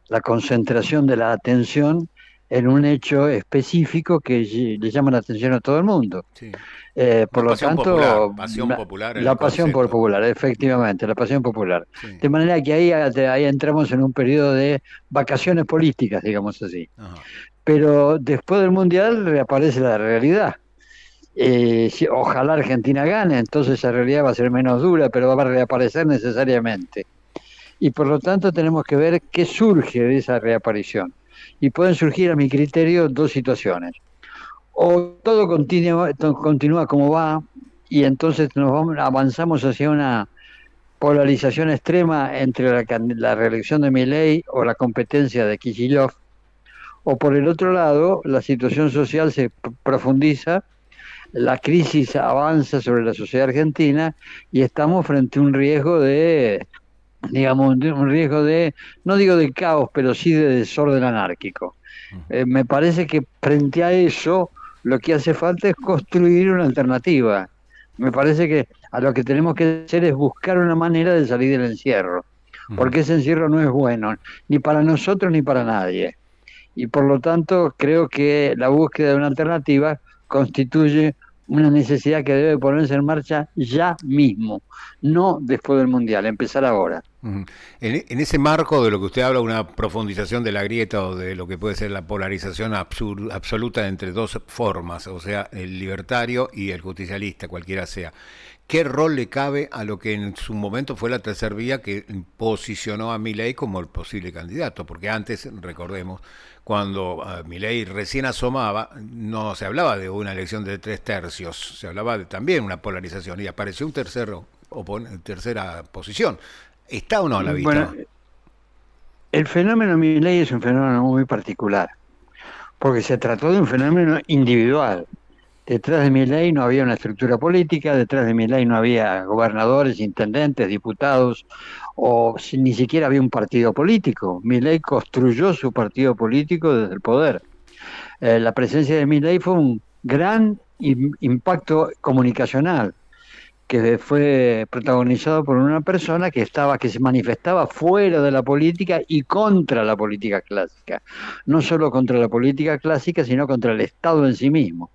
la concentración de la atención en un hecho específico que le llama la atención a todo el mundo. Sí. Por Una lo tanto, pasión popular en la el pasión por concepto. popular, efectivamente, la pasión popular. Sí. De manera que ahí entramos en un periodo de vacaciones políticas, digamos así. Ajá. Pero después del Mundial reaparece la realidad. Ojalá Argentina gane, entonces esa realidad va a ser menos dura, pero va a reaparecer necesariamente. Y por lo tanto tenemos que ver qué surge de esa reaparición. Y pueden surgir, a mi criterio, dos situaciones. O todo continúa como va y entonces avanzamos hacia una polarización extrema entre la reelección de Milei o la competencia de Kicillof, o por el otro lado, la situación social se profundiza, la crisis avanza sobre la sociedad argentina y estamos frente a un riesgo de, digamos, un riesgo de, no digo de caos, pero sí de desorden anárquico. Me parece que frente a eso lo que hace falta es construir una alternativa. Me parece que a lo que tenemos que hacer es buscar una manera de salir del encierro, Ujú. porque ese encierro no es bueno, ni para nosotros ni para nadie. Y por lo tanto creo que la búsqueda de una alternativa constituye una necesidad que debe ponerse en marcha ya mismo, no después del Mundial, empezar ahora. Ujú. En ese marco de lo que usted habla, una profundización de la grieta o de lo que puede ser la polarización absoluta entre dos formas, o sea, el libertario y el justicialista, cualquiera sea. ¿Qué rol le cabe a lo que en su momento fue la tercer vía que posicionó a Milei como el posible candidato? Porque antes, recordemos, cuando Milei recién asomaba, no se hablaba de una elección de 3 tercios, se hablaba de también una polarización y apareció un tercera posición. ¿Está o no a la Bueno, vista? el fenómeno Milei es un fenómeno muy particular, porque se trató de un fenómeno individual. Detrás de Milei no había una estructura política, detrás de Milei no había gobernadores, intendentes, diputados, ni siquiera había un partido político. Milei construyó su partido político desde el poder. La presencia de Milei fue un gran impacto comunicacional que fue protagonizado por una persona que se manifestaba fuera de la política y contra la política clásica. No solo contra la política clásica, sino contra el Estado en sí mismo.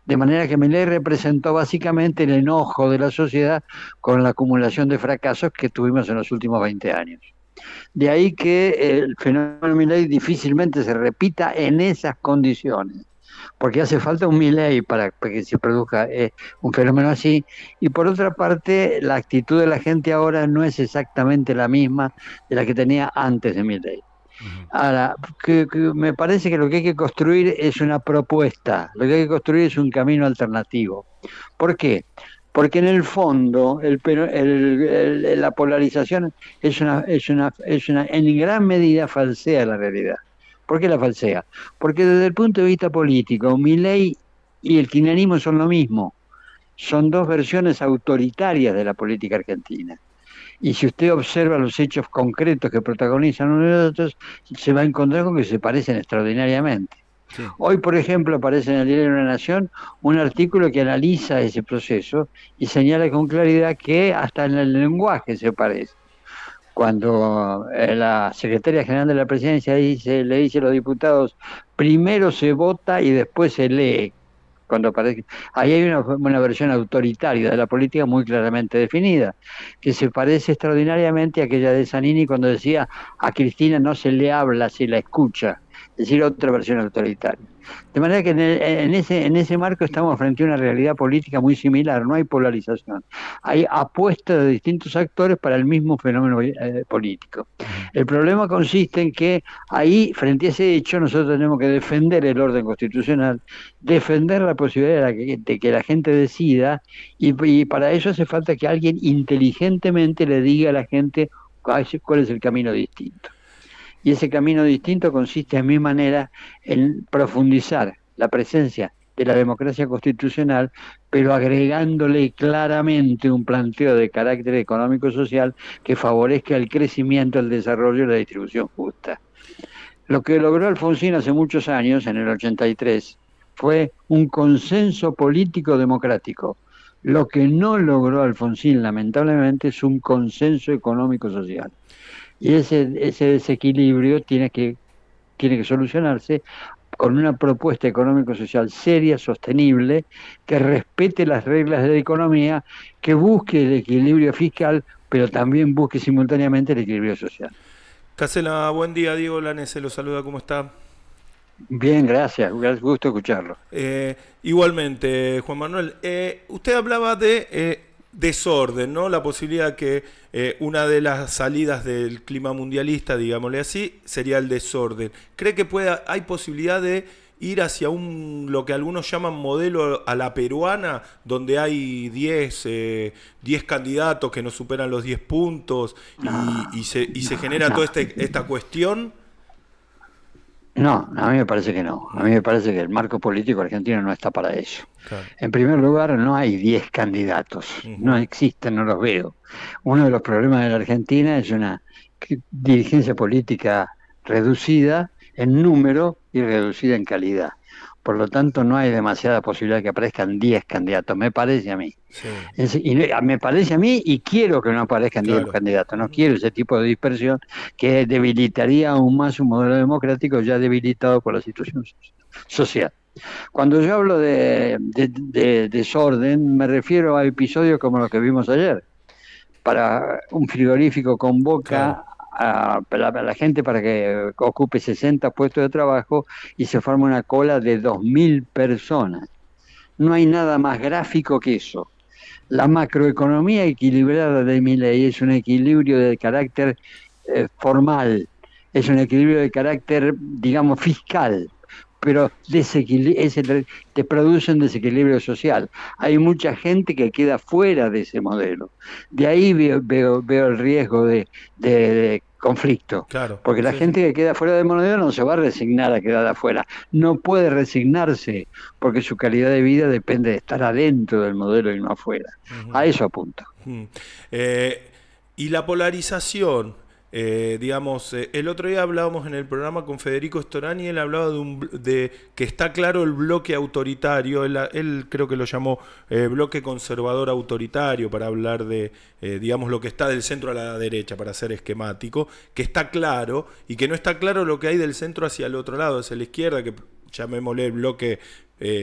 De manera que Milei representó básicamente el enojo de la sociedad con la acumulación de fracasos que tuvimos en los últimos 20 años. De ahí que el fenómeno Milei difícilmente se repita en esas condiciones, porque hace falta un Milei para que se produzca un fenómeno así. Y por otra parte, la actitud de la gente ahora no es exactamente la misma de la que tenía antes de Milei. Ujú. Ahora, me parece que lo que hay que construir es una propuesta, lo que hay que construir es un camino alternativo. ¿Por qué? Porque en el fondo la polarización en gran medida falsea la realidad. ¿Por qué la falsea? Porque desde el punto de vista político, Milei y el kirchnerismo son lo mismo, son dos versiones autoritarias de la política argentina. Y si usted observa los hechos concretos que protagonizan uno y otros, se va a encontrar con que se parecen extraordinariamente. Sí. Hoy, por ejemplo, aparece en el diario de la Nación un artículo que analiza ese proceso y señala con claridad que hasta en el lenguaje se parece. Cuando la secretaria general de la presidencia le dice a los diputados, primero se vota y después se lee. Cuando aparece, ahí hay una versión autoritaria de la política muy claramente definida, que se parece extraordinariamente a aquella de Zanini cuando decía a Cristina no se le habla, se la escucha, es decir, otra versión autoritaria. De manera que en ese marco estamos frente a una realidad política muy similar, no hay polarización, hay apuestas de distintos actores para el mismo fenómeno político. Ujú. El problema consiste en que ahí, frente a ese hecho, nosotros tenemos que defender el orden constitucional, defender la posibilidad de que la gente decida, y para eso hace falta que alguien inteligentemente le diga a la gente cuál es el camino distinto. Y ese camino distinto consiste, a mi manera, en profundizar la presencia de la democracia constitucional, pero agregándole claramente un planteo de carácter económico-social que favorezca el crecimiento, el desarrollo y la distribución justa. Lo que logró Alfonsín hace muchos años, en el 83, fue un consenso político democrático. Lo que no logró Alfonsín, lamentablemente, es un consenso económico social. Y ese desequilibrio tiene que solucionarse con una propuesta económico-social seria, sostenible, que respete las reglas de la economía, que busque el equilibrio fiscal, pero también busque simultáneamente el equilibrio social. Casela, buen día, Diego Lanese lo saluda, ¿cómo está? Bien, gracias, gusto escucharlo. Igualmente, Juan Manuel, usted hablaba de desorden, ¿no? La posibilidad que una de las salidas del clima mundialista, digámosle así, sería el desorden. ¿Cree que hay posibilidad de ir hacia lo que algunos llaman modelo a la peruana, donde hay 10 candidatos que no superan los 10 puntos y se genera No, toda esta cuestión? no, a mí me parece que no. A mí me parece que el marco político argentino no está para eso. Claro. En primer lugar, no hay 10 candidatos, no Ujú. existen, no los veo. Uno de los problemas de la Argentina es una dirigencia política reducida en número y reducida en calidad. Por lo tanto, no hay demasiada posibilidad de que aparezcan 10 candidatos, me parece a mí. Sí, Me parece a mí y quiero que no aparezcan 10 claro. candidatos, no Ujú. quiero ese tipo de dispersión que debilitaría aún más un modelo democrático ya debilitado por la situación social. Cuando yo hablo de desorden, me refiero a episodios como los que vimos ayer. Para un frigorífico Claro. convoca a la gente para que ocupe 60 puestos de trabajo y se forma una cola de 2.000 personas. No hay nada más gráfico que eso. La macroeconomía equilibrada de Milei es un equilibrio de carácter formal, es un equilibrio de carácter, digamos, fiscal, pero te produce un desequilibrio social. Hay mucha gente que queda fuera de ese modelo. De ahí veo el riesgo de conflicto, Claro. porque la Sí, sí. gente que queda fuera del modelo no se va a resignar a quedar afuera, no puede resignarse porque su calidad de vida depende de estar adentro del modelo y no afuera. A Ujú. eso apunto. Mm. Eh, y la polarización, digamos, el otro día hablábamos en el programa con Federico Storani, él hablaba de que está claro el bloque autoritario, él creo que lo llamó bloque conservador autoritario para hablar de, digamos, lo que está del centro a la derecha, para ser esquemático, que está claro y que no está claro lo que hay del centro hacia el otro lado, hacia la izquierda, que llamémosle el bloque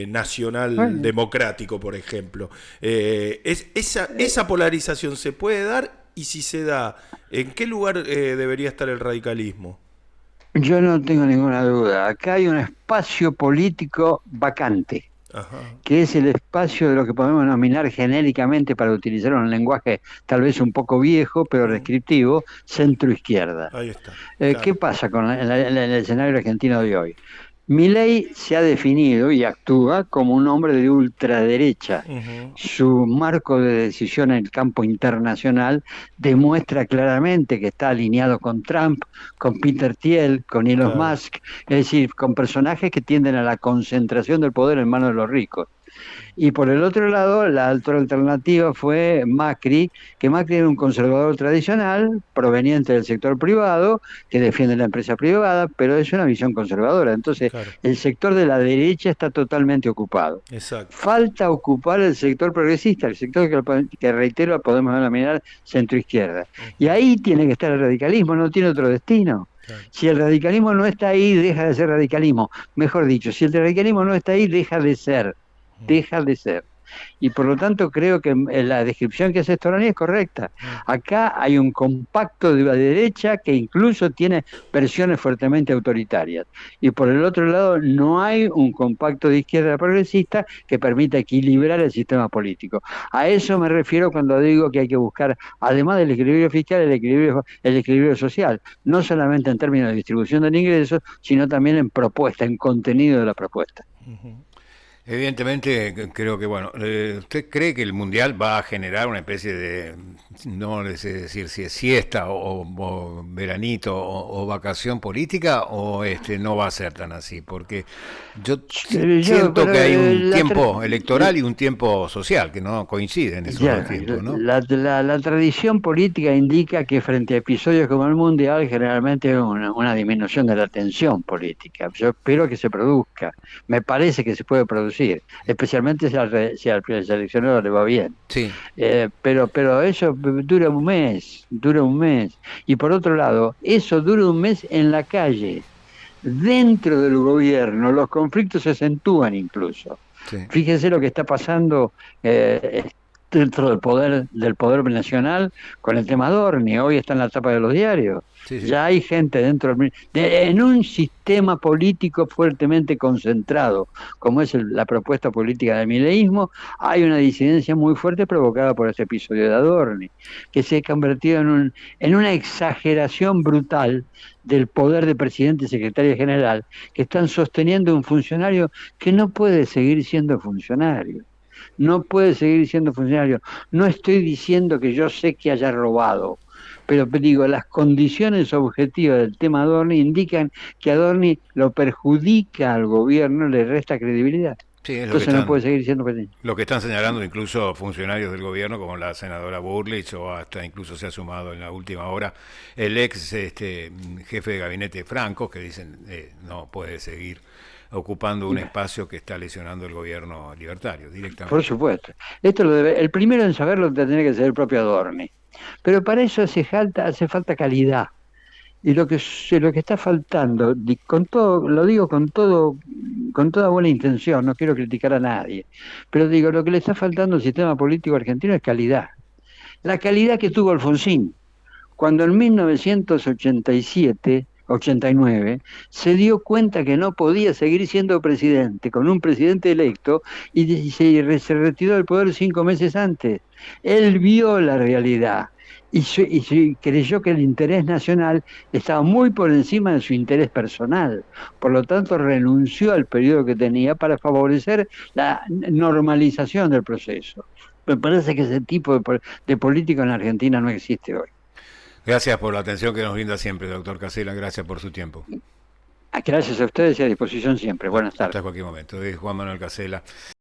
nacional Bueno, democrático, por ejemplo. Esa polarización se puede dar y si se da, ¿en qué lugar debería estar el radicalismo? yo no tengo ninguna duda. Acá hay un espacio político vacante, Ajá, que es el espacio de lo que podemos denominar genéricamente, para utilizar un lenguaje tal vez un poco viejo, pero mm, descriptivo, centro-izquierda. ahí está, ¿Qué claro. pasa en el escenario argentino de hoy? Milei se ha definido y actúa como un hombre de ultraderecha. Ujú, Su marco de decisión en el campo internacional demuestra claramente que está alineado con Trump, con Peter Thiel, con Elon claro, Musk, es decir, con personajes que tienden a la concentración del poder en manos de los ricos. Y por el otro lado, la otra alternativa fue Macri, que Macri era un conservador tradicional, proveniente del sector privado, que defiende la empresa privada, pero es una visión conservadora. Entonces, claro, el sector de la derecha está totalmente ocupado. exacto. Falta ocupar el sector progresista, el sector que reitero podemos denominar centroizquierda. Y Ujú, ahí tiene que estar el radicalismo, no tiene otro destino. claro. Si el radicalismo no está ahí, deja de ser radicalismo. Mejor dicho, si el radicalismo no está ahí, deja de ser. Y por lo tanto creo que la descripción que hace Storani es correcta. Mm, Acá hay un compacto de la derecha que incluso tiene versiones fuertemente autoritarias. Y por el otro lado no hay un compacto de izquierda progresista que permita equilibrar el sistema político. A eso me refiero cuando digo que hay que buscar, además del equilibrio fiscal, el equilibrio social, no solamente en términos de distribución del ingreso, sino también en propuesta, en contenido de la propuesta. Uh-huh. Evidentemente, creo que, bueno, ¿usted cree que el Mundial va a generar una especie de, no les sé decir si es siesta o veranito o vacación política, o no va a ser tan así? Porque yo siento Pero que hay un tiempo electoral y un tiempo social que no coinciden esos dos ya, tiempos, ¿no? la tradición política indica que frente a episodios como el Mundial generalmente hay una disminución de la tensión política. Yo espero que se produzca. Me parece que se puede producir reproducir, especialmente si al seleccionado le va bien. Sí. Pero eso dura un mes. Y por otro lado, eso dura un mes en la calle. Dentro del gobierno los conflictos se acentúan incluso. Sí. Fíjese lo que está pasando dentro del poder nacional con el tema Dorni. Hoy está en la tapa de los diarios. Sí, sí. Ya hay gente dentro en un sistema político fuertemente concentrado, como es la propuesta política del mileísmo. Hay una disidencia muy fuerte provocada por ese episodio de Adorni, que se ha convertido en una exageración brutal del poder de presidente y secretario general, que están sosteniendo un funcionario que no puede seguir siendo funcionario. No puede seguir siendo funcionario. No estoy diciendo que yo sé que haya robado, pero digo, las condiciones objetivas del tema Adorni indican que Adorni lo perjudica al gobierno, le resta credibilidad. Sí, es Entonces no puede seguir siendo presidente. lo que están señalando incluso funcionarios del gobierno como la senadora Burlich, o hasta incluso se ha sumado en la última hora el ex jefe de gabinete Franco, que dicen no puede seguir ocupando un espacio que está lesionando el gobierno libertario directamente. Por supuesto. El primero en saberlo tiene que ser el propio Adorni. Pero para eso hace falta calidad. Y lo que está faltando, con todo, lo digo con toda buena intención, no quiero criticar a nadie, pero digo, lo que le está faltando al sistema político argentino es calidad. La calidad que tuvo Alfonsín, cuando en 1987, 89, se dio cuenta que no podía seguir siendo presidente con un presidente electo y se retiró del poder 5 meses antes. Él vio la realidad y creyó que el interés nacional estaba muy por encima de su interés personal. Por lo tanto, renunció al periodo que tenía para favorecer la normalización del proceso. Me parece que ese tipo de político en la Argentina no existe hoy. Gracias por la atención que nos brinda siempre, doctor Casella. Gracias por su tiempo. Gracias a ustedes y a disposición siempre. Buenas tardes. Hasta cualquier momento. Es Juan Manuel Casella.